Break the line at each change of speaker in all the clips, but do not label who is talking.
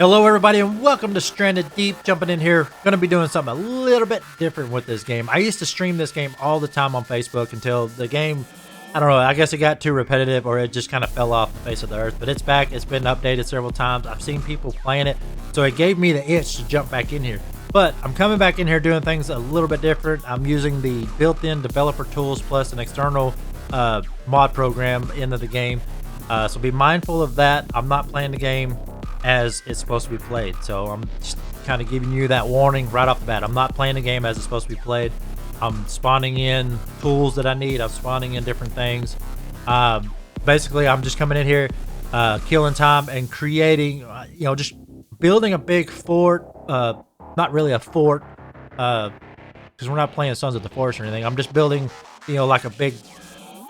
Hello everybody and welcome to Stranded Deep. Jumping in here, gonna be doing something a little bit different with this game. I used to stream this game all the time on Facebook until the game, I don't know, I guess it got too repetitive or it just kind of fell off the face of the earth. But it's back, it's been updated several times. I've seen people playing it, so it gave me the itch to jump back in here. But I'm coming back in here doing things a little bit different. I'm using the built-in developer tools plus an external mod program into the game. So be mindful of that. I'm not playing the game as it's supposed to be played, so I'm just kind of giving you that warning right off the bat. I'm not playing the game as it's supposed to be played. I'm spawning in tools that I need. I'm spawning in different things. Basically, I'm just coming in here, killing time and creating, just building a big fort. Not really a fort, because we're not playing Sons of the Forest or anything. I'm just building, like a big,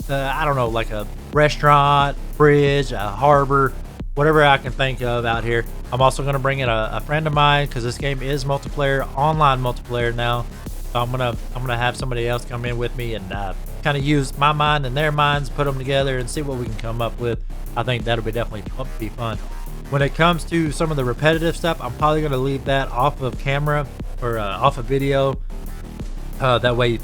I don't know, like a restaurant, bridge, a harbor, whatever I can think of out here. I'm also going to bring in a friend of mine because this game is multiplayer, online multiplayer now. So I'm gonna have somebody else come in with me and kind of use my mind and their minds, put them together, and see what we can come up with. I think that'll be definitely be fun. When it comes to some of the repetitive stuff, I'm probably going to leave that off of camera or off of video. That way,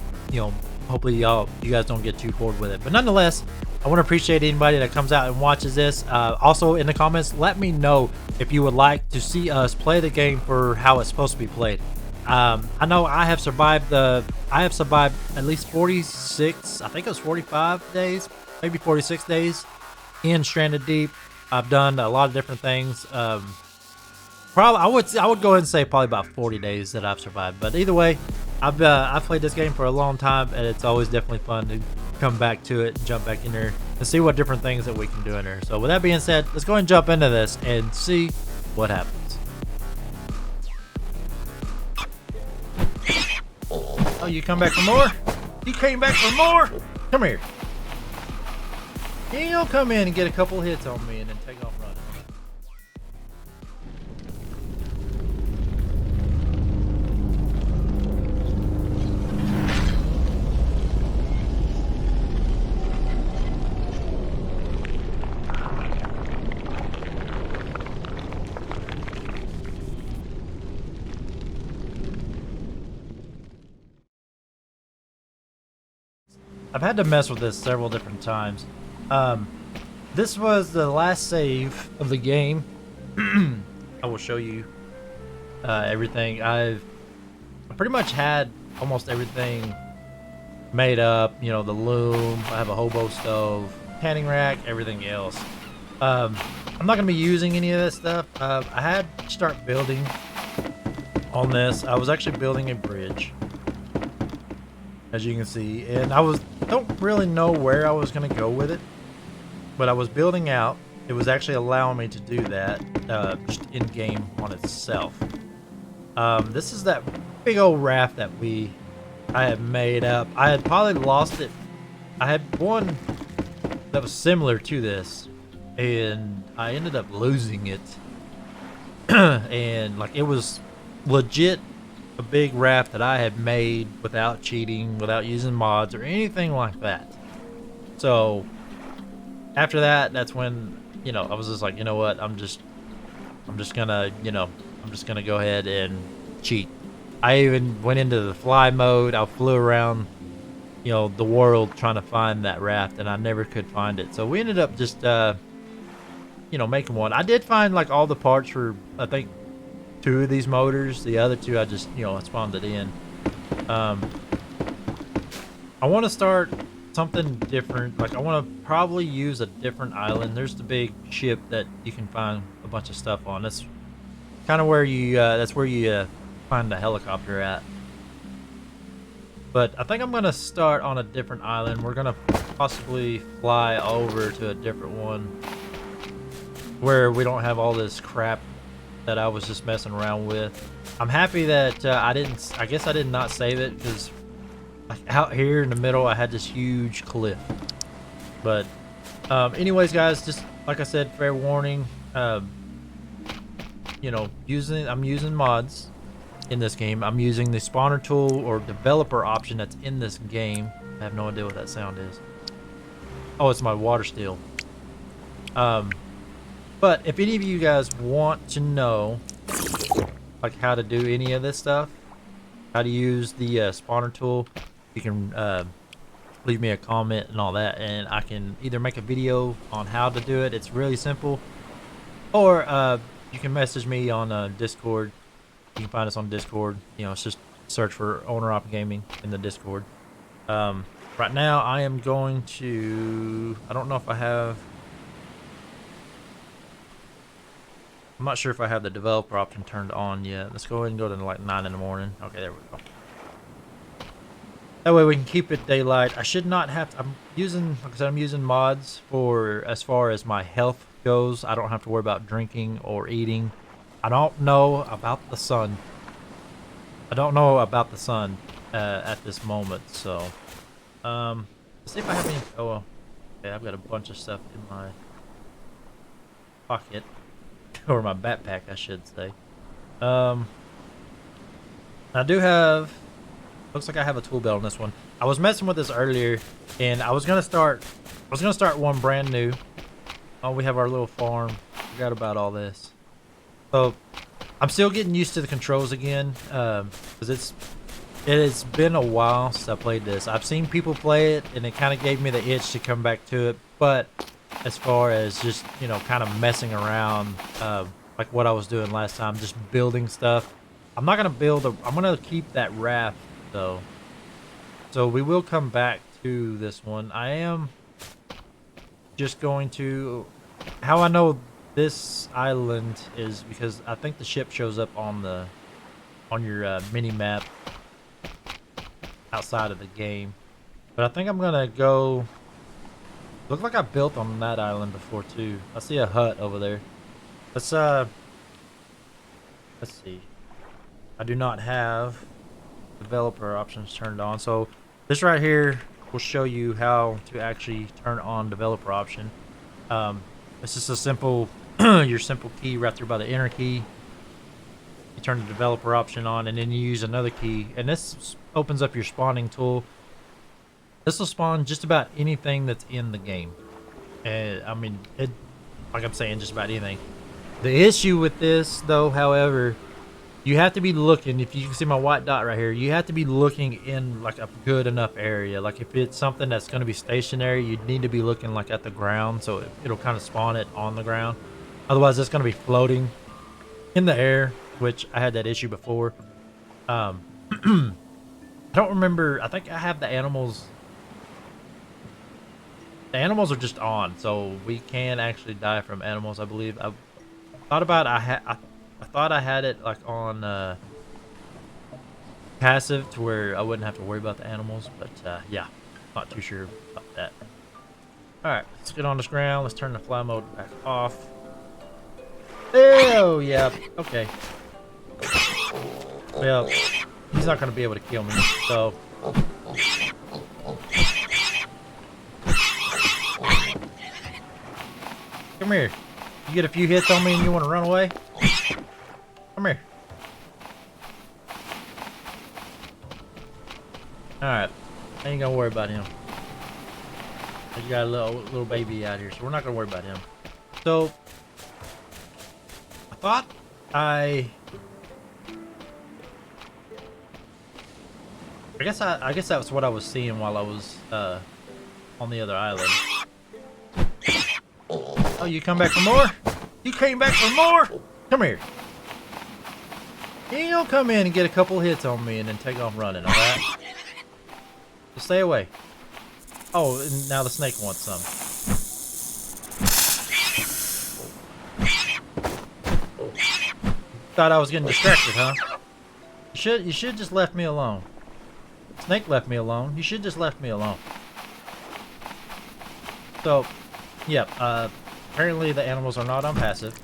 hopefully you guys don't get too bored with it. But nonetheless, I want to appreciate anybody that comes out and watches this. Also in the comments, let me know if you would like to see us play the game for how it's supposed to be played. I know I have survived at least 46, I think it was 45 days, maybe 46 days in Stranded Deep. I've done a lot of different things. Probably I would go ahead and say probably about 40 days that I've survived. But either way, I've played this game for a long time, and it's always definitely fun to come back to it, jump back in there, and see what different things that we can do in there. So with that being said, let's go ahead and jump into this and see what happens. Oh, you come back for more? You came back for more? Come here. You'll come in and get a couple hits on me and then take off running. I've had to mess with this several different times. This was the last save of the game. I will show you everything. I pretty much had almost everything made up. The loom. I have a hobo stove, tanning rack, everything else. I'm not gonna be using any of this stuff. I had to start building on this. I was actually building a bridge, as you can see, and don't really know where I was gonna go with it, but I was building out. It was actually allowing me to do that just in game on itself. This is that big old raft that I had made up. I had probably lost it. I had one that was similar to this, and I ended up losing it. And like, it was legit a big raft that I had made without cheating, without using mods or anything like that. So after that, that's when, I was just like, you know what, I'm just gonna go ahead and cheat. I even went into the fly mode. I flew around, the world trying to find that raft, and I never could find it. So we ended up just, making one. I did find like all the parts for, I think, 2 of these motors. The other 2 I just, I spawned it in. I want to start something different. Like, I want to probably use a different island. There's the big ship that you can find a bunch of stuff on. That's kind of where you find the helicopter at. But I think I'm gonna start on a different island. We're gonna possibly fly over to a different one where we don't have all this crap that I was just messing around with. I'm happy that I guess I did not save it, because out here in the middle I had this huge cliff. But anyways, guys, just like I said, fair warning, I'm using mods in this game. I'm using the spawner tool or developer option that's in this game. I have no idea what that sound is. Oh, it's my water steel. But if any of you guys want to know like how to do any of this stuff, how to use the spawner tool, you can leave me a comment and all that, and I can either make a video on how to do it. It's really simple, or you can message me on Discord. You can find us on Discord. You know, it's just search for Owner Op Gaming in the Discord. Right now, I am going to. I don't know if I have. I'm not sure if I have the developer option turned on yet. Let's go ahead and go to like 9 in the morning. Okay, there we go. That way we can keep it daylight. I should not have to, I'm using, like I said, I'm using mods for as far as my health goes. I don't have to worry about drinking or eating. I don't know about the sun. I don't know about the sun at this moment. So, let's see if I have any. Oh, well, okay, I've got a bunch of stuff in my pocket. Or my backpack, I should say. I do have. Looks like I have a tool belt on this one. I was messing with this earlier, and I was gonna start one brand new. Oh, we have our little farm. Forgot about all this. So I'm still getting used to the controls again, because it has been a while since I played this. I've seen people play it, and it kind of gave me the itch to come back to it. But as far as just, you know, kind of messing around, like what I was doing last time, just building stuff. I'm not gonna I'm gonna keep that raft though. So we will come back to this one. I am just going to. How I know this island is because I think the ship shows up on your mini map outside of the game. But I think I'm gonna go. Look like I built on that island before too. I see a hut over there. Let's see. I do not have developer options turned on, so this right here will show you how to actually turn on developer option. It's just a simple your simple key right there by the enter key. You turn the developer option on, and then you use another key, and this opens up your spawning tool. This will spawn just about anything that's in the game. And I mean, like I'm saying, just about anything. The issue with this, though, however, you have to be looking. If you can see my white dot right here, you have to be looking in like a good enough area. Like if it's something that's going to be stationary, you need to be looking like at the ground, so it'll kind of spawn it on the ground. Otherwise, it's going to be floating in the air, which I had that issue before. I don't remember. I think I have the animals. The animals are just on, so we can actually die from animals, I believe. I thought about I thought I had it like on passive to where I wouldn't have to worry about the animals, but yeah, not too sure about that. Alright, let's get on this ground. Let's turn the fly mode back off. Oh, yeah, okay. Well, he's not going to be able to kill me, so... Come here. You get a few hits on me and you want to run away? Come here. Alright. I ain't gonna worry about him. I just got a little baby out here, so we're not gonna worry about him. So I guess that was what I was seeing while I was on the other island. Oh, you come back for more? You came back for more? Come here. You ain't gonna come in and get a couple hits on me and then take off running, alright? So stay away. Oh, and now the snake wants some. Thought I was getting distracted, huh? You should just left me alone. Snake left me alone. You should just left me alone. So, yep, apparently the animals are not on passive.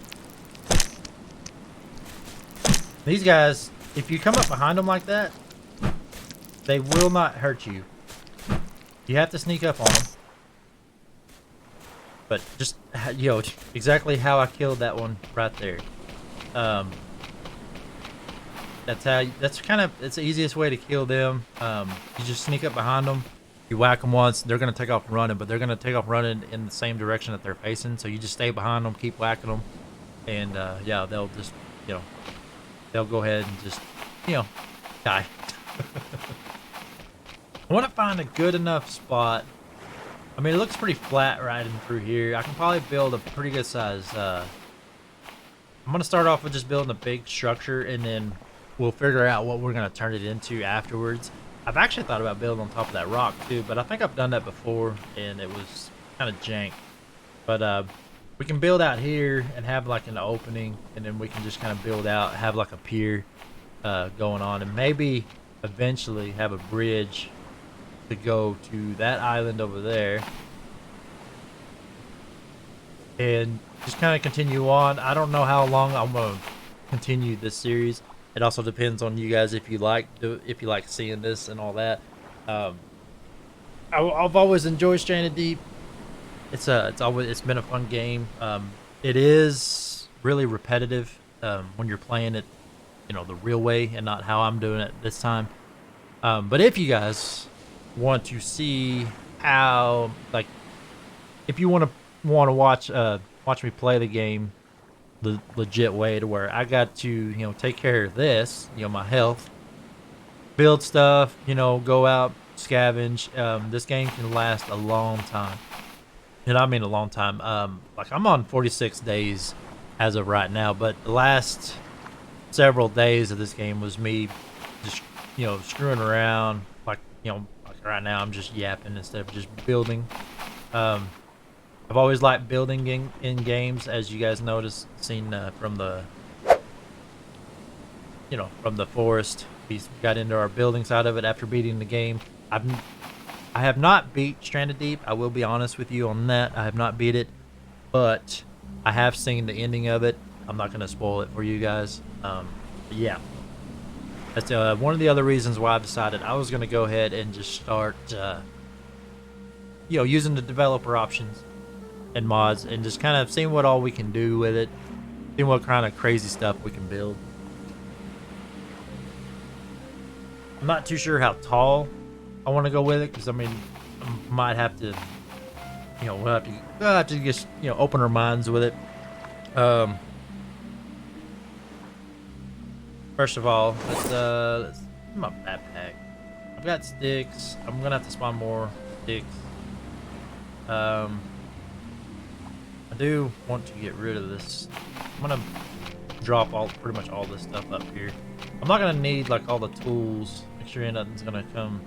These guys, if you come up behind them like that, they will not hurt you. You have to sneak up on them. But just, yo, exactly how I killed that one right there. That's the easiest way to kill them. You just sneak up behind them. You whack them once, they're gonna take off running, but they're gonna take off running in the same direction that they're facing. So you just stay behind them, keep whacking them, and yeah, they'll just, you know, they'll go ahead and just, you know, die. I want to find a good enough spot. I mean, it looks pretty flat riding through here. I can probably build a pretty good size. I'm gonna start off with just building a big structure, and then we'll figure out what we're gonna turn it into afterwards. I've actually thought about building on top of that rock too, but I think I've done that before and it was kind of jank. But we can build out here and have like an opening, and then we can just kind of build out, have like a pier going on, and maybe eventually have a bridge to go to that island over there and just kind of continue on. I don't know how long I'm gonna continue this series. It also depends on you guys if you like seeing this and all that. I've always enjoyed Stranded Deep. It's been a fun game. It is really repetitive when you're playing it, you know, the real way and not how I'm doing it this time. But if you guys want to see how, like, if you want to watch me play the game the legit way, to where I got to, you know, take care of this, you know, my health, build stuff, you know, go out, scavenge. This game can last a long time, and I mean a long time. Like, I'm on 46 days as of right now, but the last several days of this game was me just, you know, screwing around. Like, you know, like right now I'm just yapping instead of just building. I've always liked building in games, as you guys seen from the, you know, from the forest. We got into our building side of it after beating the game. I have not beat Stranded Deep. I will be honest with you on that. I have not beat it, but I have seen the ending of it. I'm not going to spoil it for you guys. Yeah, that's one of the other reasons why I decided I was going to go ahead and just start, you know, using the developer options and mods, and just kind of seeing what all we can do with it, seeing what kind of crazy stuff we can build. I'm not too sure how tall I want to go with it, because I mean, I might have to, you know, we'll have to just, you know, open our minds with it. First of all, let's my backpack. I've got sticks. I'm gonna have to spawn more sticks. I do want to get rid of this. I'm gonna drop pretty much all this stuff up here. I'm not gonna need like all the tools. Make sure nothing's gonna come,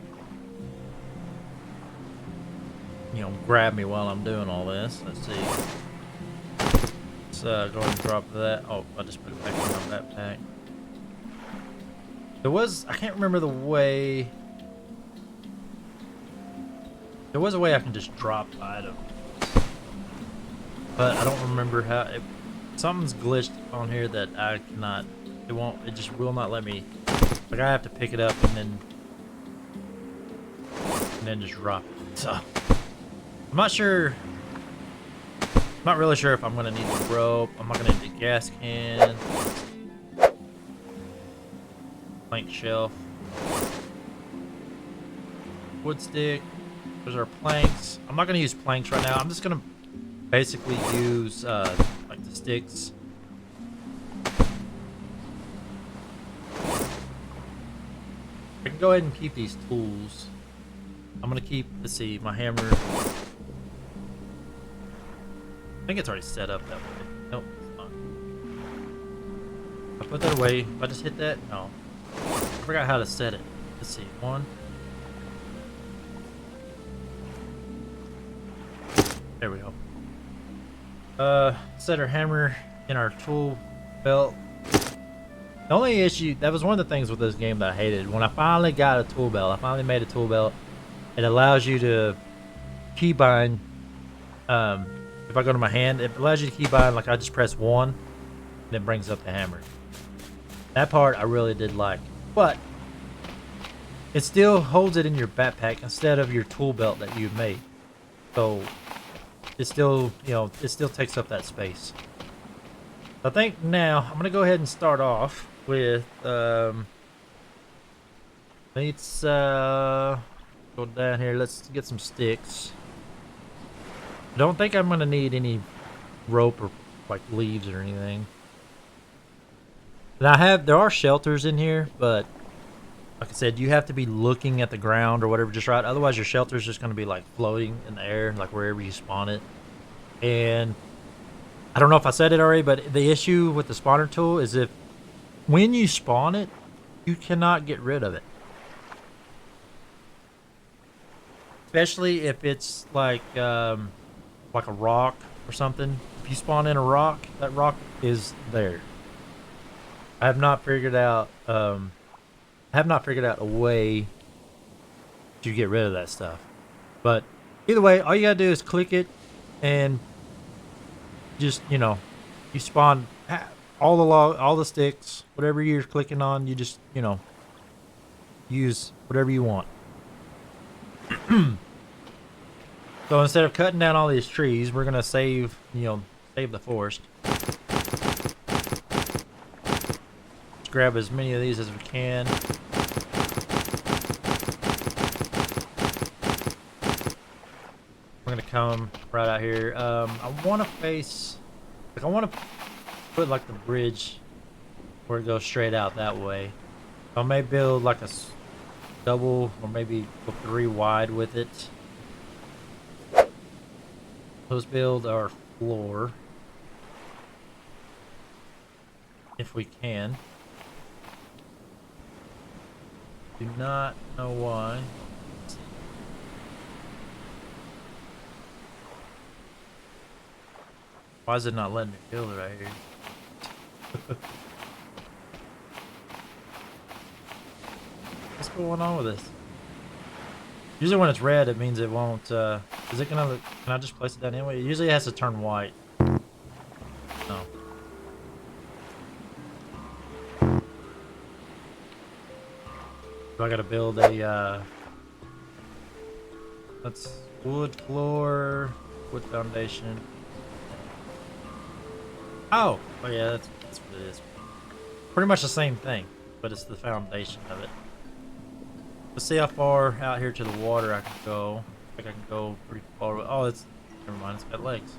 you know, grab me while I'm doing all this. Let's see. Let's go ahead and drop that. Oh, I just put it back in my backpack. I can't remember the way. There was a way I can just drop items, but I don't remember how. Something's glitched on here that I cannot. It just will not let me. Like, I have to pick it up and then just drop it. So I'm not sure. I'm not really sure if I'm gonna need the rope. I'm not gonna need the gas can. Plank shelf. Wood stick. Those are planks. I'm not gonna use planks right now. I'm just gonna basically use like the sticks. I can go ahead and keep these tools. I'm gonna keep, let's see, my hammer. I think it's already set up that way. Nope, it's not. I put that away. If I just hit that, no. I forgot how to set it. Let's see, one. There we go. Set our hammer in our tool belt. The only issue, that was one of the things with this game that I hated. When I finally got a tool belt, I finally made a tool belt. It allows you to keybind. If I go to my hand, it allows you to keybind, like I just press 1, and it brings up the hammer. That part I really did like, but it still holds it in your backpack instead of your tool belt that you've made. So it still, you know, it still takes up that space. I think now I'm gonna go ahead and start off with let's Go down here. Let's get some sticks. Don't think I'm gonna need any rope or like leaves or anything. And there are shelters in here, but like I said, you have to be looking at the ground or whatever just right. Otherwise, your shelter is just gonna be like floating in the air, like wherever you spawn it. And I don't know if I said it already, but the issue with the spawner tool is when you spawn it, you cannot get rid of it. Especially if it's like a rock or something. If you spawn in a rock, that rock is there. I have not figured out a way to get rid of that stuff. But either way, all you gotta do is click it and just, you spawn all the sticks, whatever you're clicking on, you just, use whatever you want. So instead of cutting down all these trees, we're gonna save the forest. Let's grab as many of these as we can. We're gonna come right out here. I want to put like the bridge where it goes straight out that way. I may build like a double or maybe 3 wide with it. Let's build our floor if we can. Do not know why. Why is it not letting me build it right here? What's going on with this? Usually when it's red, it means it won't, is it gonna, can I just place it down anyway? Usually it has to turn white. No. So I gotta build a, that's wood floor, wood foundation. Oh yeah, that's what it is. Pretty much the same thing, but it's the foundation of it. Let's see how far out here to the water I can go. I think I can go pretty far. Oh, never mind, it's got legs.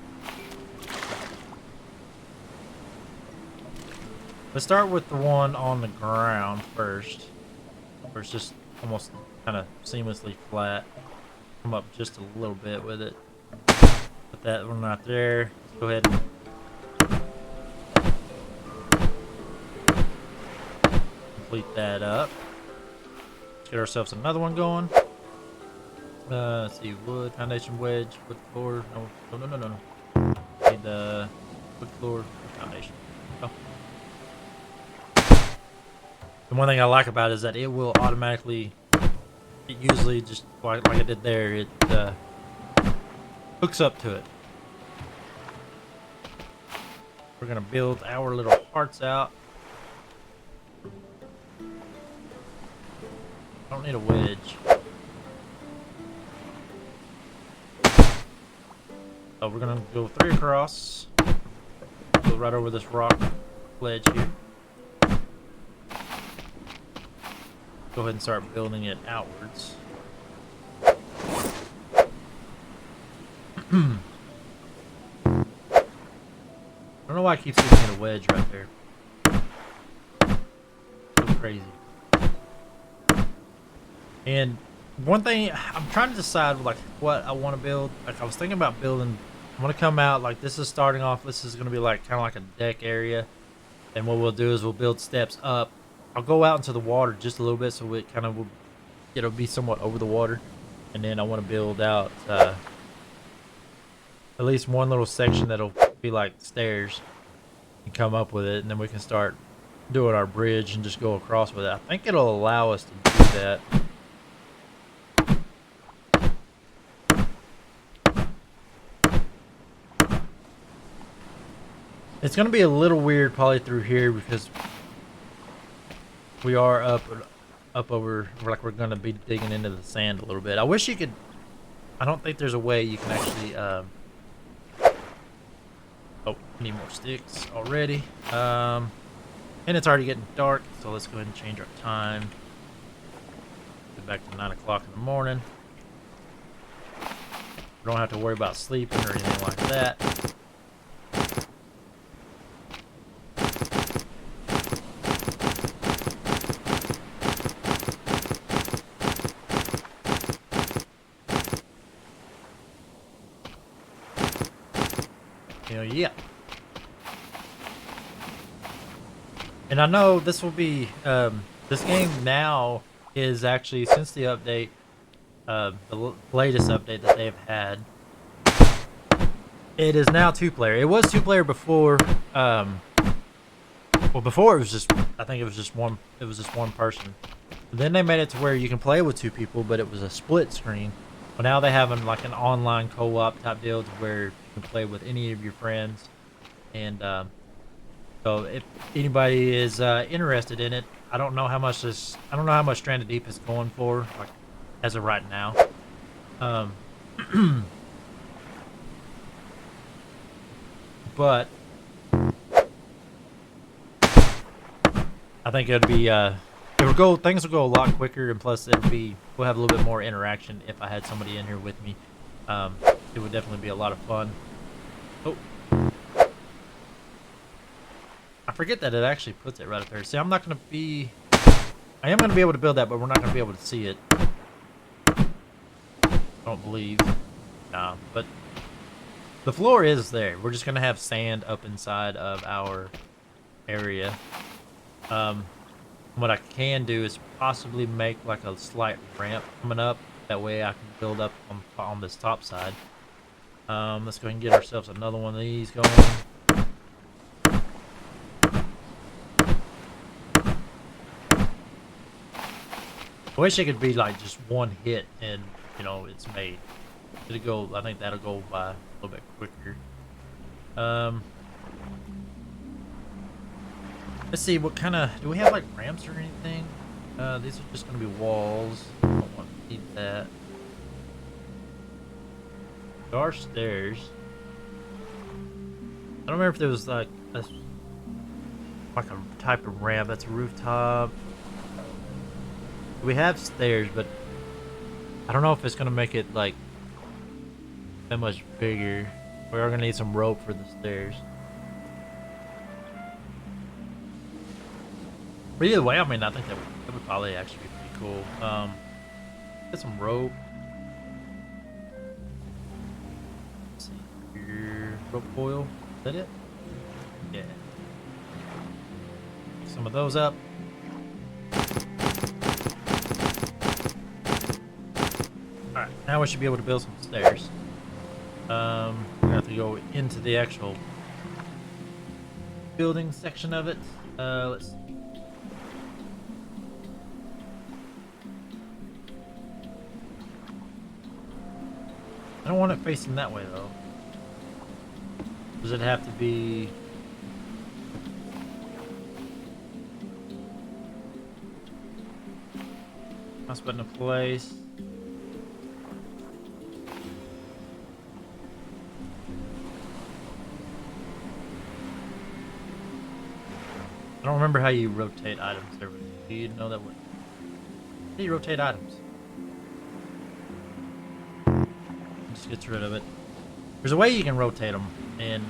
Let's start with the one on the ground first, where it's just almost kind of seamlessly flat. Come up just a little bit with it. Put that one right there. Let's go ahead and complete that up. Let's get ourselves another one going. Let's see, wood, foundation, wedge, wood floor. No. Need the wood floor, wood foundation. Oh. The one thing I like about it is that it will automatically, it usually just like I did there, it hooks up to it. We're gonna build our little hearts out. I don't need a wedge. So we're gonna go 3 across. Go right over this rock ledge here. Go ahead and start building it outwards. I don't know why I keep seeing a wedge right there. So crazy. And one thing I'm trying to decide, like, what I want to build. Like, I was thinking about building. I'm gonna come out like this is starting off. This is gonna be like kind of like a deck area, and what we'll do is we'll build steps up. I'll go out into the water just a little bit so it kind of will, it'll be somewhat over the water, and then I want to build out at least one little section that'll be like stairs and come up with it, and then we can start doing our bridge and just go across with it. I think it'll allow us to do that. It's gonna be a little weird probably through here because we are up over, like we're gonna be digging into the sand a little bit. I wish you could. I don't think there's a way you can actually. Oh, need more sticks already. And it's already getting dark, so let's go ahead and change our time. Get back to 9 o'clock in the morning. We don't have to worry about sleeping or anything like that. Yeah. And I know this will be, this game now is actually, since the update, the latest update that they've had, it is now 2-player. It was 2-player before, well, before it was just, I think it was just one person. Then they made it to where you can play with 2 people, but it was a split screen. But now they have like an online co-op type deal to where you can play with any of your friends. And so if anybody is interested in it, I don't know how much Stranded Deep is going for, like, as of right now. But I think it'd be things will go a lot quicker, and plus we'll have a little bit more interaction if I had somebody in here with me. It would definitely be a lot of fun. Oh, I forget that it actually puts it right up there. See, I am gonna be able to build that, but we're not gonna be able to see it. I don't believe. Nah, but the floor is there. We're just gonna have sand up inside of our area. What I can do is possibly make like a slight ramp coming up. That way I can build up on this top side. Let's go ahead and get ourselves another one of these going. I wish it could be like just one hit and, it's made. I think that'll go by a little bit quicker. Let's see, what kind of... Do we have, like, ramps or anything? These are just going to be walls. I don't want to need that. There are stairs. I don't remember if there was, like a type of ramp. That's a rooftop. We have stairs, but I don't know if it's going to make it, like, that much bigger. We are going to need some rope for the stairs. But either way, I mean, I think that would probably actually be pretty cool. Get some rope. Let's see here. Rope coil. Is that it? Yeah. Pick some of those up. Alright, now we should be able to build some stairs. We're gonna have to go into the actual building section of it. Let's see. I don't want it facing that way, though. Does it have to be... Mouse button in place. I don't remember how you rotate items there. Do you know that? How do you rotate items? Just gets rid of it. There's a way you can rotate them, and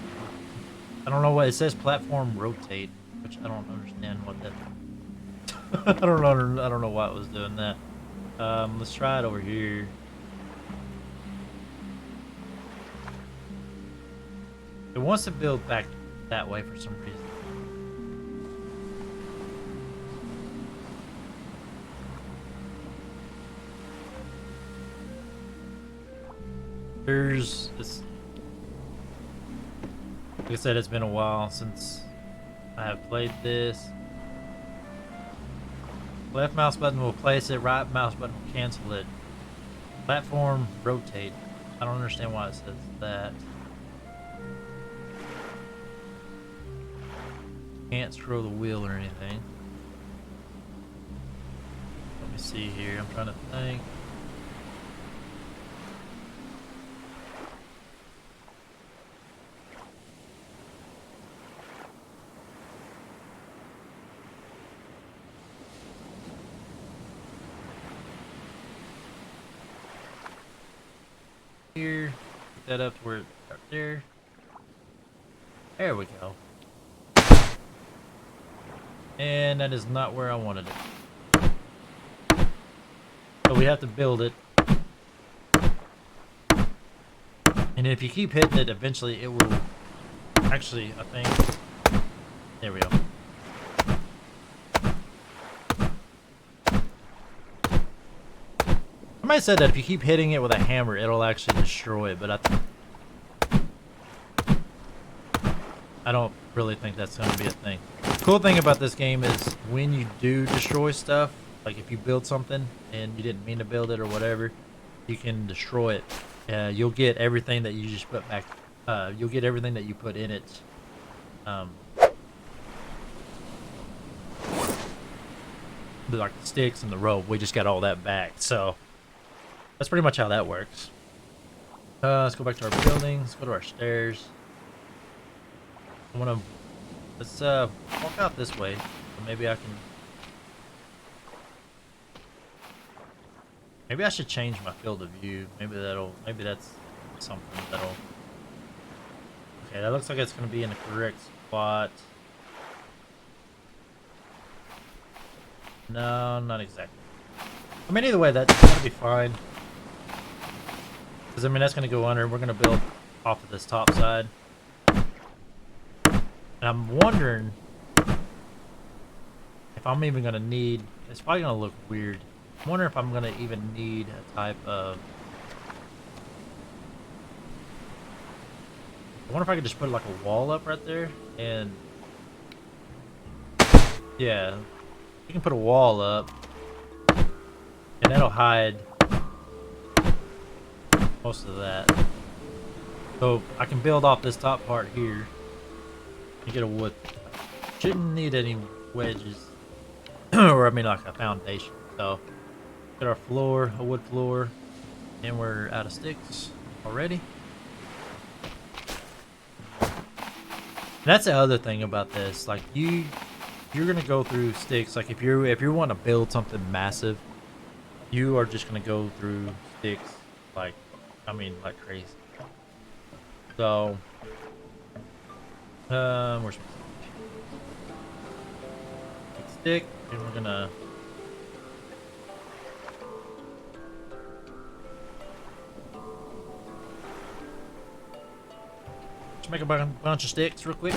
I don't know what it says. Platform rotate, which I don't understand what that. I don't know why it was doing that. Let's try it over here. It wants to build back that way for some reason. There's this. Like I said, it's been a while since I have played this. Left mouse button will place it, right mouse button will cancel it. Platform rotate. I don't understand why it says that. Can't scroll the wheel or anything. Let me see here. I'm trying to think. here. Pick that up to where it's right there. There we go. And that is not where I wanted it. So we have to build it. And if you keep hitting it, eventually it will... Actually, I think... There we go. Somebody said that if you keep hitting it with a hammer, it'll actually destroy it, but I don't really think that's going to be a thing. The cool thing about this game is when you do destroy stuff, like if you build something and you didn't mean to build it or whatever, you can destroy it. You'll get everything that you just put back. You'll get everything that you put in it. Like the sticks and the rope, we just got all that back. So that's pretty much how that works. Let's go back to our building. Let's go to our stairs. Let's walk out this way. So maybe I should change my field of view. Maybe that's something that'll... Okay, that looks like it's gonna be in the correct spot. No, not exactly. I mean, either way, that's gonna be fine. Because, I mean, that's gonna go under. We're gonna build off of this top side. And I'm wondering if I'm even gonna need... It's probably gonna look weird. I'm wondering if I'm gonna even need a type of... I wonder if I could just put like a wall up right there and... Yeah. You can put a wall up and that'll hide most of that. So I can build off this top part here and get a wood. Shouldn't need any wedges or I mean like a foundation. So get our floor, a wood floor, and we're out of sticks already. And that's the other thing about this. Like you're gonna go through sticks. Like if you want to build something massive, you are just gonna go through sticks like like crazy. So where's my stick? And we're gonna just make a bunch of sticks real quick.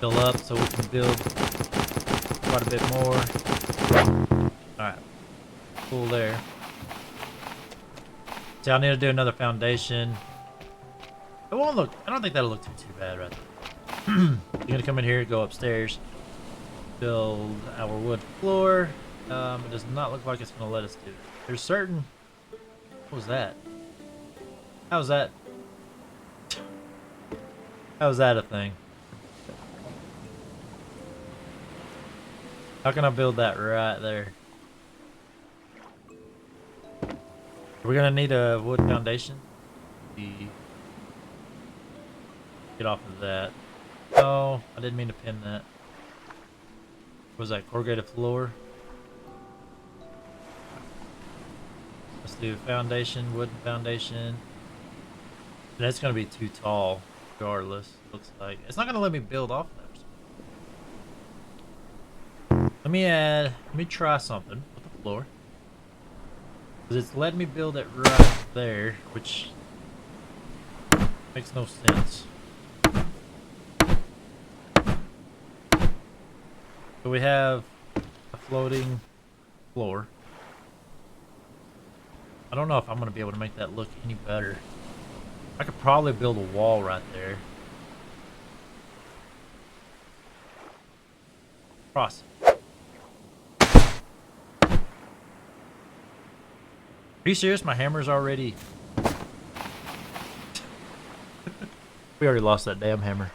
Fill up so we can build quite a bit more. Alright. Cool there. So I need to do another foundation. It won't look, I don't think that'll look too bad right there. You're gonna come in here, go upstairs, build our wood floor. It does not look like it's gonna let us do it. There's certain... What was that? How's that? How's that a thing? How can I build that right there? We're gonna need a wood foundation. Get off of that. Oh, I didn't mean to pin that. What was that, corrugated floor? Let's do foundation, wooden foundation. That's gonna be too tall, regardless. Looks like it's not gonna let me build off of that. Let me try something with the floor. Because it's letting me build it right there, which makes no sense. So we have a floating floor. I don't know if I'm going to be able to make that look any better. I could probably build a wall right there. Cross. Are you serious? My hammer's already... We already lost that damn hammer.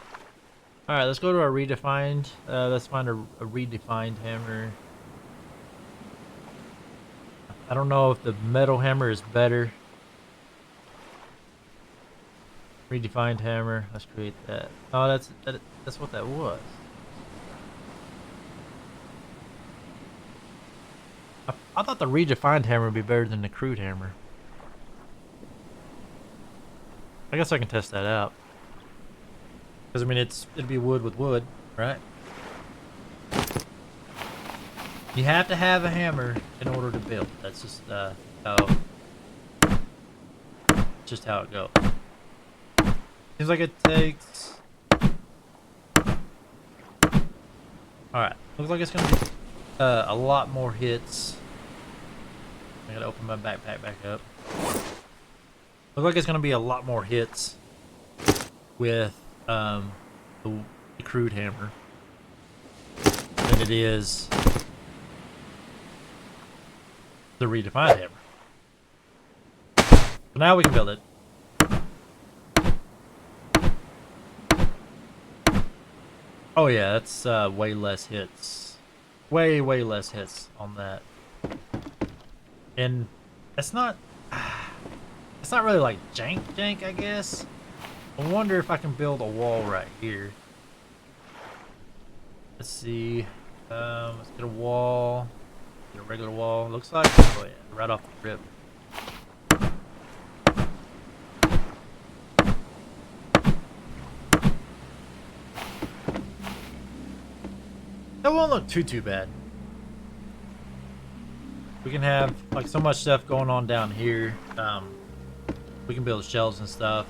Alright, let's go to our redefined. Let's find a redefined hammer. I don't know if the metal hammer is better. Redefined hammer. Let's create that. Oh, that's what that was. I thought the redefined hammer would be better than the crude hammer. I guess I can test that out. Because, I mean, it'd be wood with wood, right? You have to have a hammer in order to build. That's just how it goes. Seems like it takes... Alright, looks like it's gonna be a lot more hits. I gotta open my backpack back up. Looks like it's gonna be a lot more hits with the crude hammer than it is the redefined hammer. So now we can build it. Oh yeah, that's way less hits. Way less hits on that. And it's not really like jank, I guess. I wonder if I can build a wall right here. Let's see. Let's get a wall. Get a regular wall. Looks like, oh yeah, right off the rip. That won't look too bad. We can have like so much stuff going on down here. We can build shelves and stuff.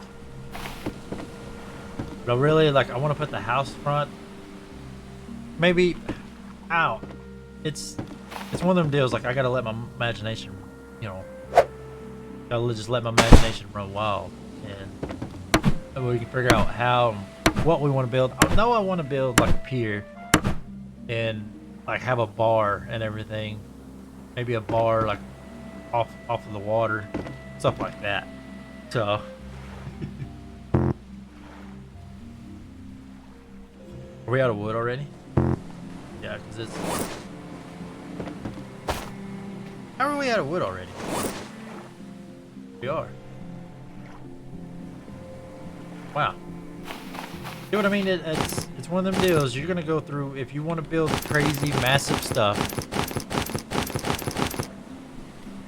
But really, like, I want to put the house front. Maybe, ow. It's one of them deals. Like, I gotta let my imagination, you know, gotta just let my imagination run wild, and we can figure out what we want to build. I know I want to build like a pier, and like have a bar and everything. Maybe a bar like off of the water, stuff like that. So. Are we out of wood already? Yeah, because it's... How are we out of wood already? We are. Wow. You know what I mean? It's one of them deals. You're going to go through, if you want to build crazy, massive stuff,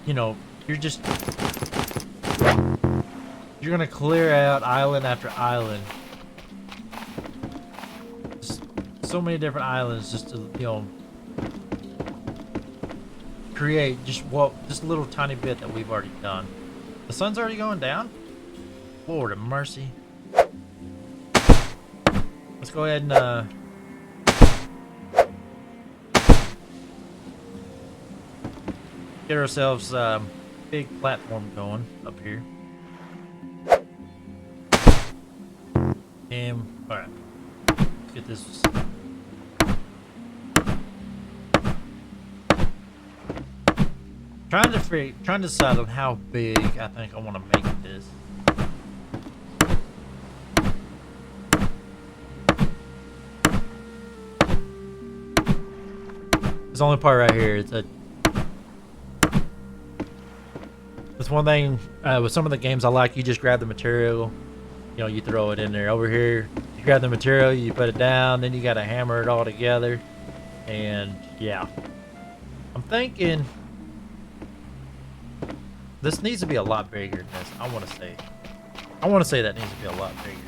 you know, you're going to clear out island after island. So many different islands just to, you know, create just a little tiny bit that we've already done. The sun's already going down? Lord of mercy. Let's go ahead and get ourselves a big platform going up here. And alright. Let's get this. Trying to decide on how big I think I want to make this. This only part right here. It's one thing with some of the games I like. You just grab the material, you know, you throw it in there. Over here, you grab the material, you put it down, then you got to hammer it all together. And yeah, I'm thinking. This needs to be a lot bigger than this. I want to say that needs to be a lot bigger.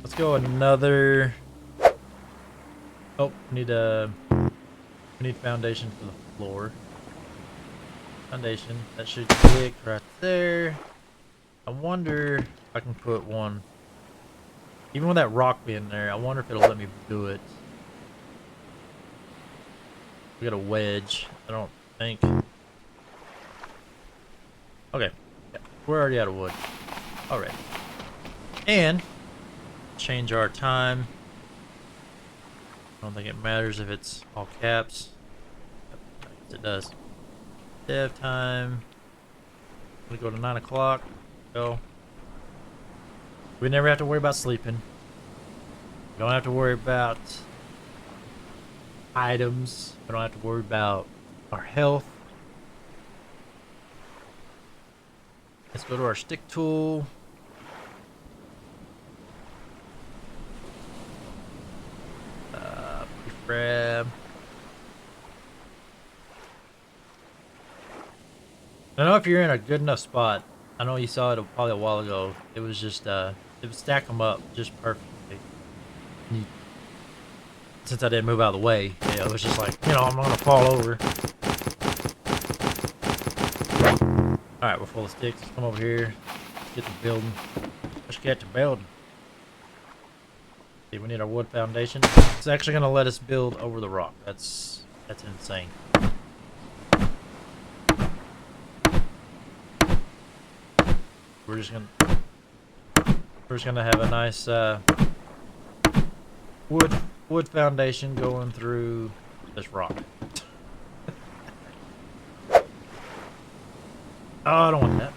Let's go another. Oh, we need foundation for the floor. Foundation. That should click right there. I wonder if I can put one. Even with that rock being there, I wonder if it'll let me do it. We got a wedge. I don't think. Okay. Yeah, we're already out of wood. Alright. And change our time. I don't think it matters if it's all caps. Yes, it does. Dev time. We go to 9 o'clock. Go. We never have to worry about sleeping. We don't have to worry about items. We don't have to worry about our health. Let's go to our stick tool. Grab. I don't know if you're in a good enough spot. I know you saw it probably a while ago. It was just it would stack them up just perfectly. You, since I didn't move out of the way, yeah, it was just like, you know, I'm gonna fall over. All right, we're full of sticks. Come over here, get the building. Let's get to building. See, we need our wood foundation. It's actually gonna let us build over the rock. That's insane. We're just gonna have a nice wood foundation going through this rock. Oh, I don't want that.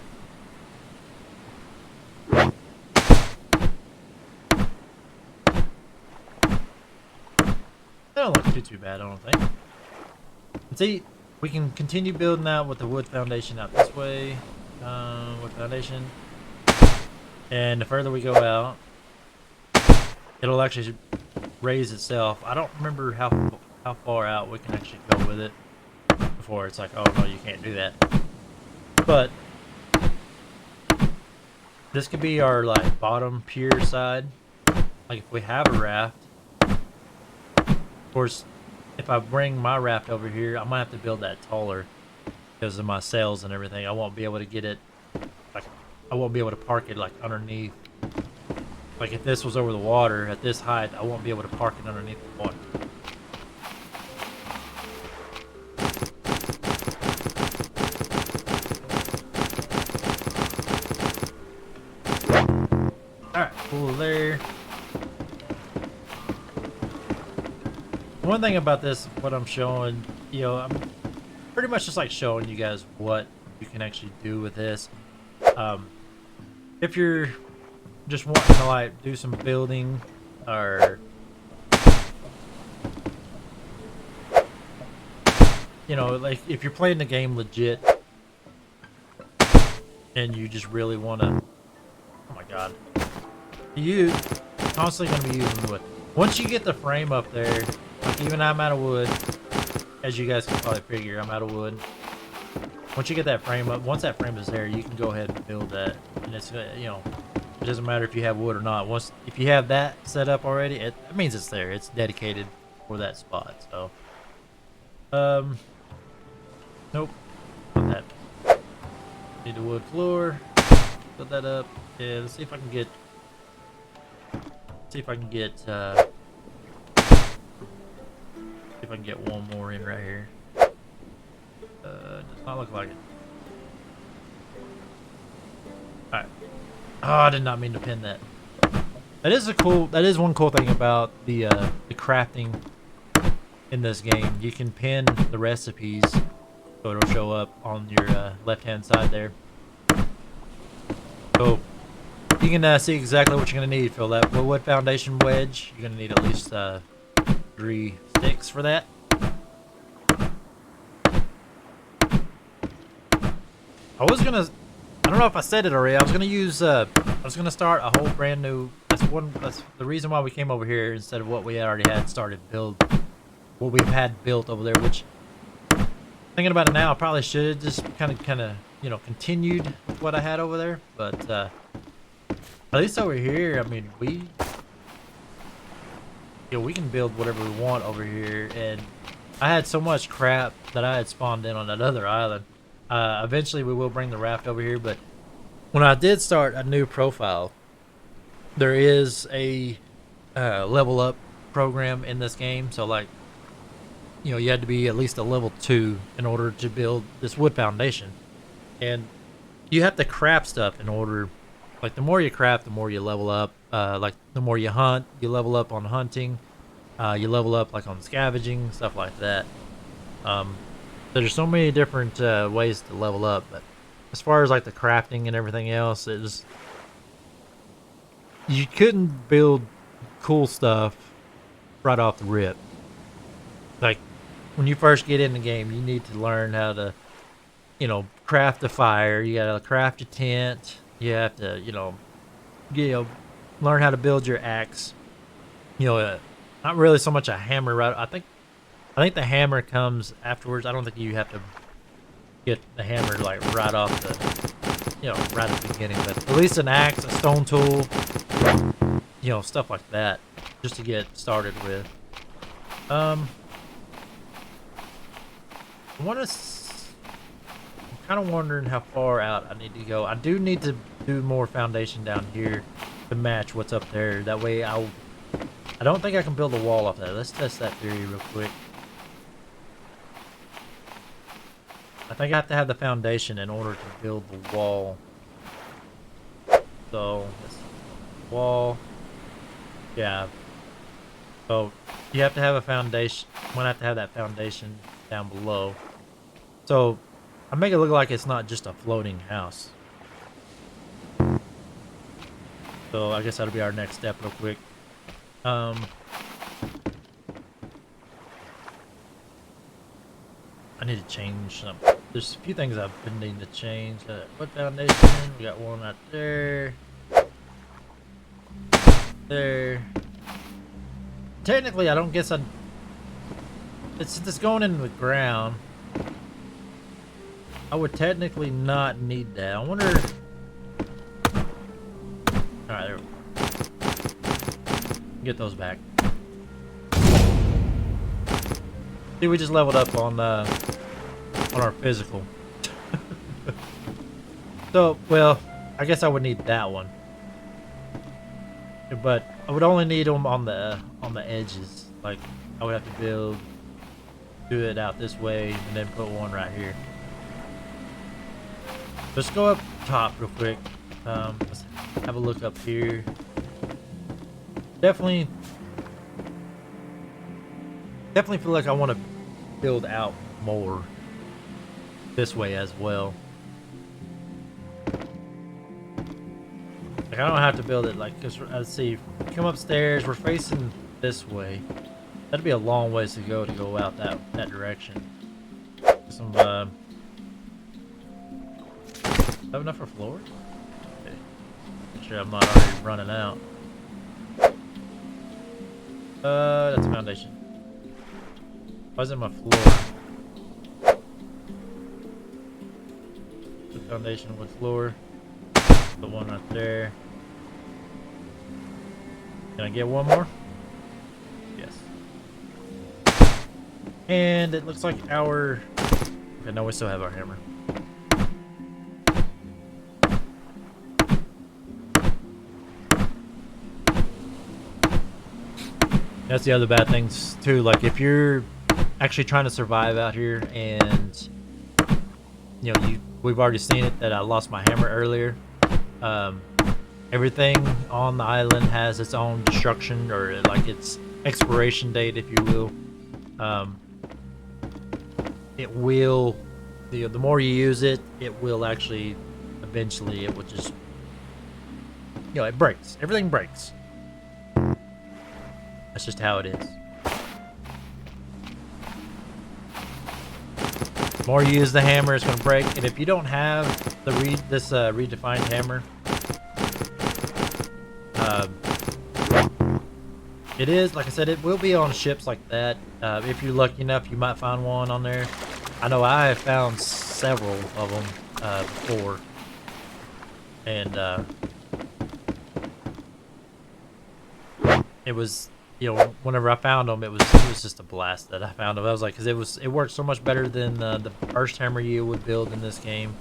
That don't look too bad, I don't think. And see, we can continue building out with the wood foundation out this way. Wood foundation. And the further we go out, it'll actually raise itself. I don't remember how far out we can actually go with it before it's like, oh no, you can't do that. But this could be our like bottom pier side. Like if we have a raft, of course, if I bring my raft over here, I might have to build that taller because of my sails and everything. I won't be able to get it, like I won't be able to park it like underneath. Like if this was over the water at this height, I won't be able to park it underneath the water. Alright, cool there. One thing about this, what I'm showing, you know, I'm pretty much just like showing you guys what you can actually do with this. If you're just wanting to like do some building or you know, like if you're playing the game legit and you just really want to, oh my god, you constantly going to be using wood. Once you get the frame up there, like even I'm out of wood, as you guys can probably figure, I'm out of wood. Once you get that frame up, once that frame is there, you can go ahead and build that, and it's, you know, it doesn't matter if you have wood or not. Once, if you have that set up already, it means it's there. It's dedicated for that spot. So, nope, not that. Need the wood floor. Put that up. Yeah, let's see if I can get. See if I can get. See if I can get one more in right here. Does not look like it. Alright. Oh, I did not mean to pin that. That is one cool thing about the crafting in this game. You can pin the recipes so it'll show up on your left hand side there. So you can see exactly what you're going to need for that wood foundation wedge. You're going to need at least 3 sticks for that. I don't know if I said it already. I was gonna start a whole brand new. That's the reason why we came over here instead of what we already had started what we've had built over there. Which, thinking about it now, I probably should have just kind of you know continued with what I had over there. But at least over here, I mean, we can build whatever we want over here. And I had so much crap that I had spawned in on that other island. Eventually we will bring the raft over here, but when I did start a new profile, there is a level up program in this game. So like, you know, you had to be at least a level 2 in order to build this wood foundation. And you have to craft stuff in order, like the more you craft, the more you level up. Like the more you hunt, you level up on hunting. You level up like on scavenging, stuff like that. There's so many different ways to level up, but as far as like the crafting and everything else, you couldn't build cool stuff right off the rip. Like when you first get in the game, you need to learn how to, you know, craft a fire. You gotta craft a tent. You have to, learn how to build your axe. Not really so much a hammer, right? I think the hammer comes afterwards. I don't think you have to get the hammer like right off the, right at the beginning. But at least an axe, a stone tool, stuff like that, just to get started with. I want to. I'm kind of wondering how far out I need to go. I do need to do more foundation down here to match what's up there. That way, I don't think I can build a wall off that. Let's test that theory real quick. I think I have to have the foundation in order to build the wall. So, this wall. Yeah. So, you have to have a foundation. I'm going to have to have that foundation down below. So, I make it look like it's not just a floating house. So, I guess that'll be our next step real quick. I need to change something. There's a few things I've been needing to change. Foot foundation, we got one right there. There. Technically, I don't guess it's going into the ground. I would technically not need that. I wonder. Alright, there we go. Get those back. See, we just leveled up on our physical. So, well, I guess I would need that one. But I would only need them on the edges. Like, I would have to do it out this way and then put one right here. Let's go up top real quick. Let's have a look up here. Definitely feel like I want to build out more this way as well. Like, I don't have to build it like, cause let's see, come upstairs, we're facing this way. That'd be a long ways to go out that direction. Some have enough for floors? Okay. Make sure I'm not already running out. That's a foundation. Why is it my floor? The foundation with floor. The one right there. Can I get one more? Yes. And it looks like our... Okay, no, we still have our hammer. That's the other bad things too. Like, if you're actually trying to survive out here, and we've already seen it that I lost my hammer earlier. Everything on the island has its own destruction, or like its expiration date, if you will. It will, the more you use it, it will actually, eventually, it will just, it breaks. Everything breaks. That's just how it is. The more you use the hammer, it's going to break. And if you don't have the redefined hammer, it is, like I said, it will be on ships like that. If you're lucky enough, you might find one on there. I know I have found several of them before. And it was... whenever I found them, it was just a blast that I found them. I was like, because it worked so much better than the first hammer you would build in this game,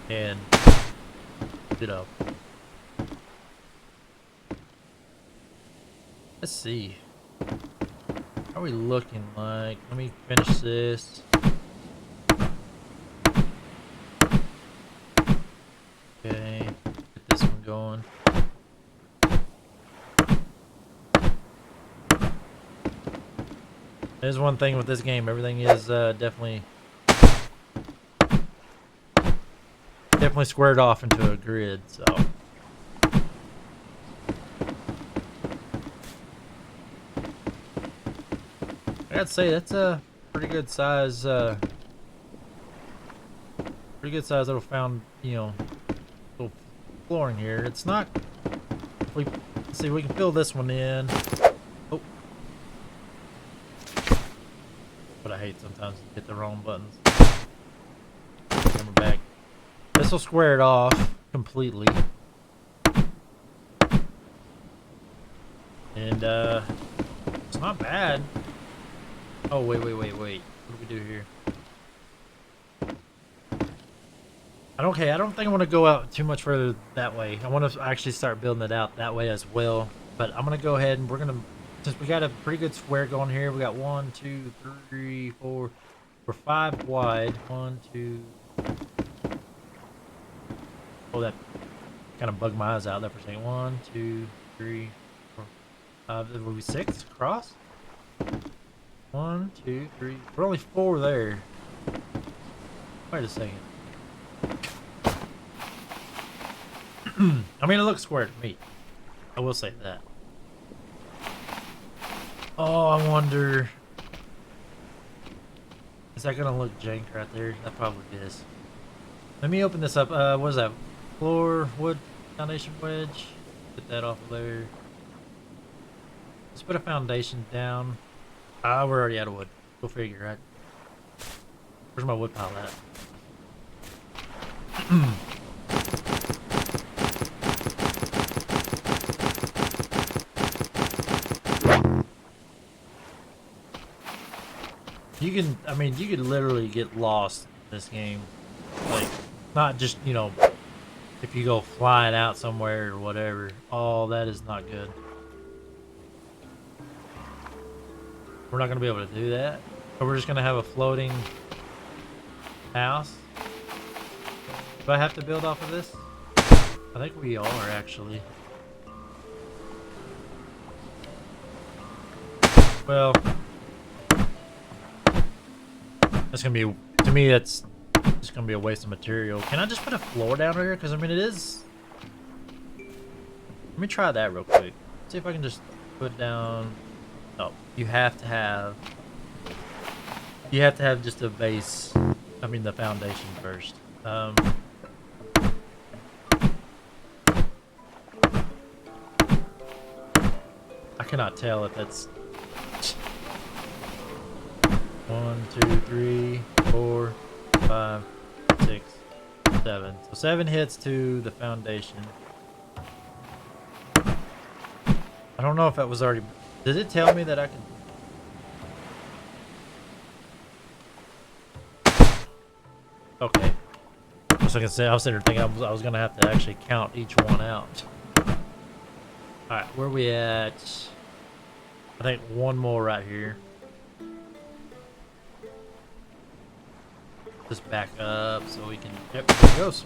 and let's see, how are we looking like? Let me finish this. Okay, get this one going. There's one thing with this game, everything is definitely squared off into a grid, so. I gotta say, that's a pretty good size little little flooring here. It's not, let's see, we can fill this one in. Oh. But I hate sometimes to hit the wrong buttons. This will square it off completely. And it's not bad. Oh, wait. What do we do here? I don't think I want to go out too much further that way. I want to actually start building it out that way as well. But I'm going to go ahead and we're going to, since we got a pretty good square going here, we got 1, 2, 3, 4, we're 5 wide. 1, 2. Oh, that kind of bugged my eyes out there for a second. 1, 2, 3, 4, 5. Will be 6 across? 1, 2, 3. We're only 4 there. Wait a second. I mean, it looks square to me. I will say that. Oh, I wonder. Is that gonna look janked right there? That probably is. Let me open this up. What is that? Floor, wood, foundation wedge. Put that off of there. Let's put a foundation down. Ah, we're already out of wood. Go figure, right? Where's my wood pile at? You can, I mean, you could literally get lost in this game. Like, not just, you know, if you go flying out somewhere or whatever. Oh, that is not good. We're not going to be able to do that. Or we're just going to have a floating house. Do I have to build off of this? I think we are, actually. Well, that's gonna be, to me, that's just gonna be a waste of material. Can I just put a floor down here? Because I mean, it is. Let me try that real quick. See if I can just put down. Oh, you have to have just a base. I mean, the foundation first. I cannot tell if that's 1, 2, 3, 4, 5, 6, 7. So 7 hits to the foundation. I don't know if that was already. Did it tell me that I could? Okay. I was gonna say, I was sitting there thinking I was gonna have to actually count each one out. All right, where we at? I think one more right here. Just back up so we can. Yep, there it goes.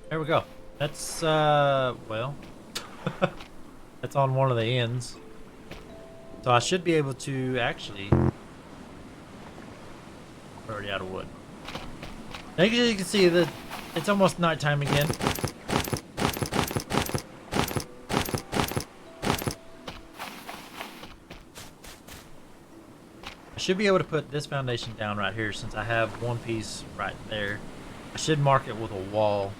There we go. That's well, that's on one of the ends. So I should be able to actually. We're already out of wood. As you can see that it's almost nighttime again. I should be able to put this foundation down right here since I have one piece right there. I should mark it with a wall.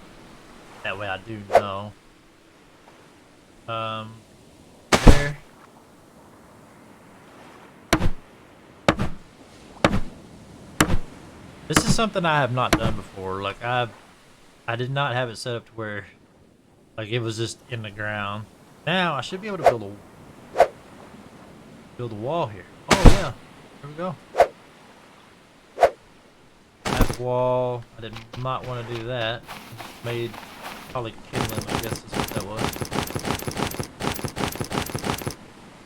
That way I do know. There. This is something I have not done before. Like I did not have it set up to where like it was just in the ground. Now I should be able to build a wall here. Oh yeah. There we go. Half wall. I did not want to do that. I just made probably kindling, I guess is what that was.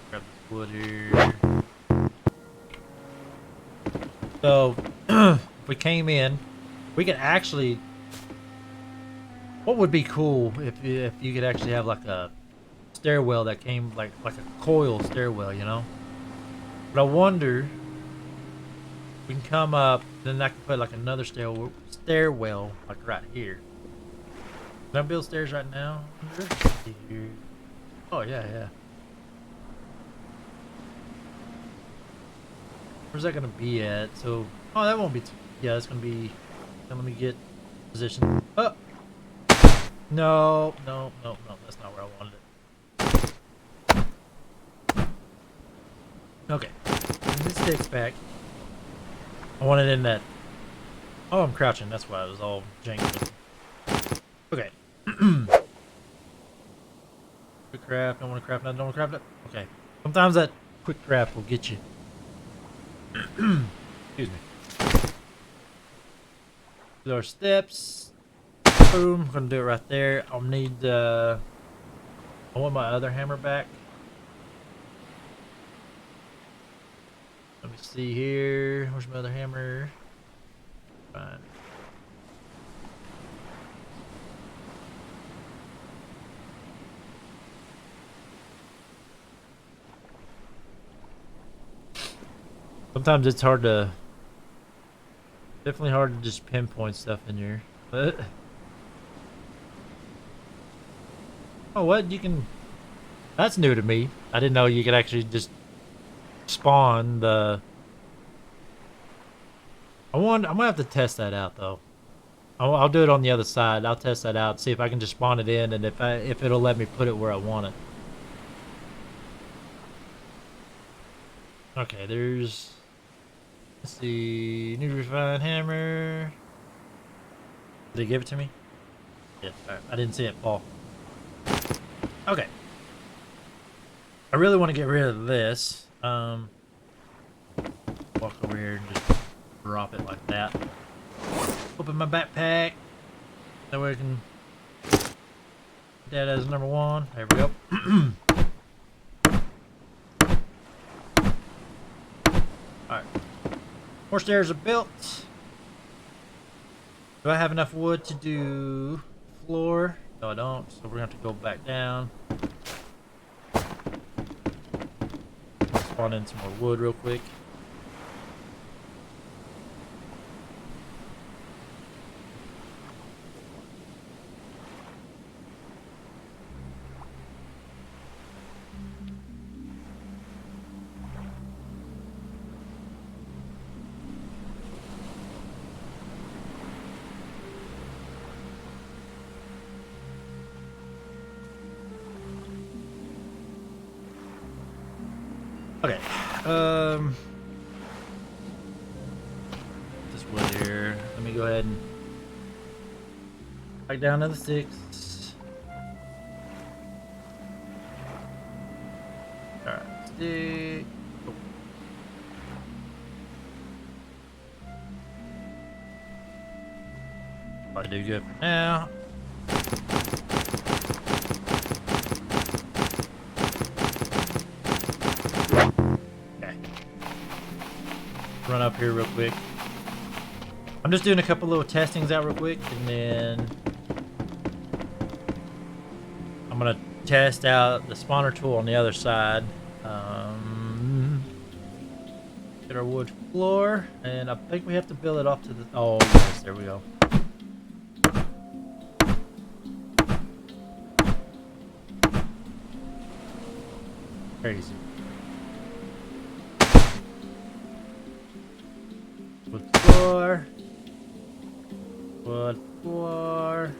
Grab this wood here. So if we came in, we could actually. What would be cool if you could actually have like a stairwell that came like a coil stairwell, you know? But I wonder. We can come up, then I can put like another stairwell like right here. Can I build stairs right now? Oh yeah. Where's that gonna be at? So, oh, that won't be. Yeah, that's gonna be. Let me get position. Oh, no, that's not where I wanted it. Okay, bring the sticks back. I want it in that. Oh, I'm crouching. That's why it was all janky. Okay. Quick craft. Don't want to craft that. Don't want to craft that. Okay. Sometimes that quick craft will get you. Excuse me. Do our steps. Boom. I'm gonna do it right there. I'll need. I want my other hammer back. Let me see here. Where's my other hammer? Fine. Sometimes it's hard to, definitely hard to just pinpoint stuff in here. But oh, what you can? That's new to me. I didn't know you could actually just spawn the. I'm gonna have to test that out though. I'll do it on the other side. I'll test that out, see if I can just spawn it in, and if it'll let me put it where I want it. Okay, there's. Let's see, new refined hammer. Did they give it to me? Yeah, right. I didn't see it fall. Okay. I really want to get rid of this. Walk over here and just drop it like that. Open my backpack. That way I can put that as number one. There we go. Alright. More stairs are built. Do I have enough wood to do floor? No, I don't. So we're gonna have to go back down. Spawn in some more wood real quick. Okay. This wood here. Let me go ahead and back down to the 6. Alright, stick. Oh. Probably do good for now. Run up here real quick. I'm just doing a couple little testings out real quick, and then I'm gonna test out the spawner tool on the other side. Get our wood floor, and I think we have to build it off to the. Oh yes, there we go. Crazy. Wood floor. Wood floor.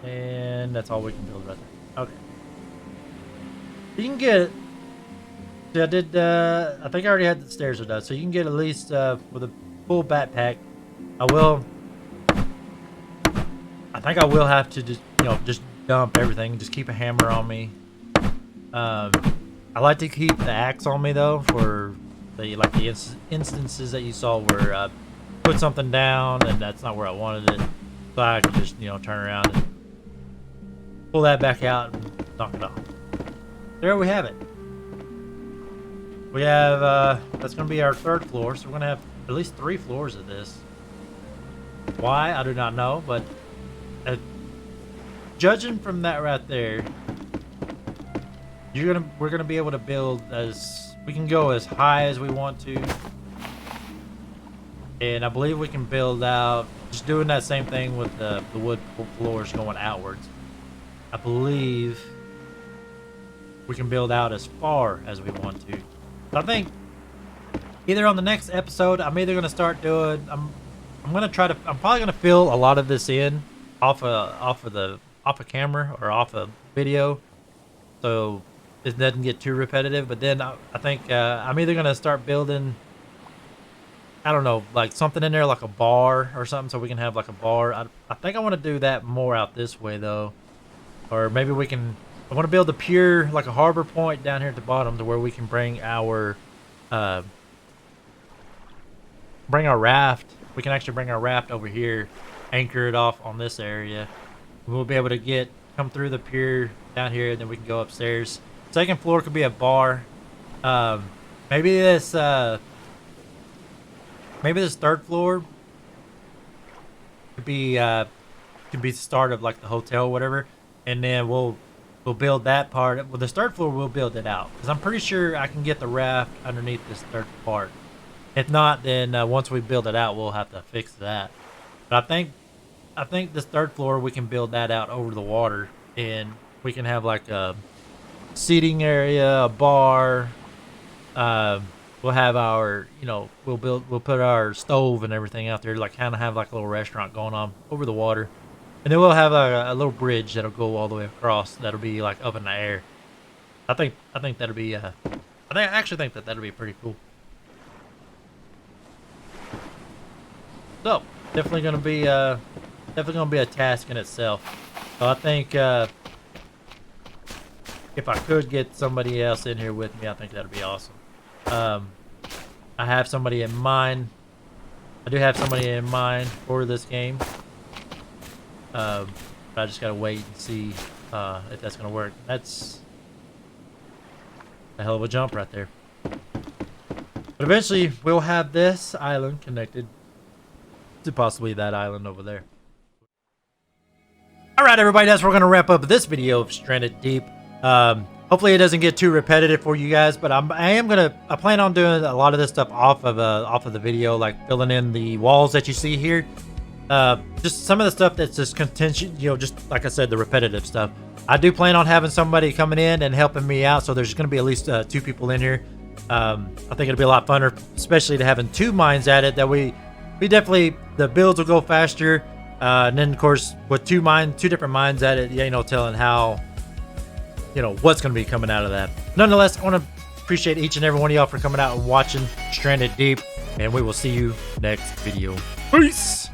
And that's all we can build right there. Okay. You can get. See, I did. I think I already had the stairs are done, so you can get at least with a full backpack. I will. I think I will have to just dump everything. Just keep a hammer on me. I like to keep the axe on me though for the instances that you saw where I put something down and that's not where I wanted it, so I can just turn around and pull that back out and knock it off. There we have it. We have that's gonna be our 3rd floor, so we're gonna have at least 3 floors of this. Why, I do not know, but judging from that right there, we're gonna be able to build we can go as high as we want to, and I believe we can build out just doing that same thing with the wood floors going outwards. I believe we can build out as far as we want to. So I think either on the next episode, I'm either gonna start doing. I'm probably gonna fill a lot of this in off of camera or off of video, so it doesn't get too repetitive. But then I think I'm either gonna start building I don't know, like something in there like a bar or something, so we can have like a bar. I think I want to do that more out this way though, or maybe we can. I want to build a pier, like a harbor point down here at the bottom, to where we can bring our raft. We can actually bring our raft over here, anchor it off on this area. We'll be able to come through the pier down here, and then we can go upstairs. Second floor could be a bar. Maybe this third floor could be the start of like the hotel or whatever, and then we'll build that part. Well, the third floor we'll build it out, because I'm pretty sure I can get the raft underneath this third part. If not, then once we build it out, we'll have to fix that. But I think this third floor we can build that out over the water, and we can have like a seating area, a bar. We'll have our, we'll put our stove and everything out there, like kind of have like a little restaurant going on over the water, and then we'll have a little bridge that'll go all the way across. That'll be like up in the air. I think that'll be I actually think that'll be pretty cool. So definitely gonna be a task in itself. So I think if I could get somebody else in here with me, I think that'd be awesome. I have somebody in mind. I do have somebody in mind for this game. But I just gotta wait and see if that's gonna work. That's a hell of a jump right there. But eventually we'll have this island connected to possibly that island over there. Alright everybody, that's where we're going to wrap up this video of Stranded Deep. Hopefully it doesn't get too repetitive for you guys, but I plan on doing a lot of this stuff off of the video, like filling in the walls that you see here. Just some of the stuff that's just contention, just like I said, the repetitive stuff. I do plan on having somebody coming in and helping me out, so there's going to be at least 2 people in here. I think it'll be a lot funner, especially to having 2 mines at it, that we definitely, the builds will go faster. And then of course with 2 different mines at it, ain't no telling how, what's going to be coming out of that. Nonetheless, I want to appreciate each and every one of y'all for coming out and watching Stranded Deep, and we will see you next video. Peace.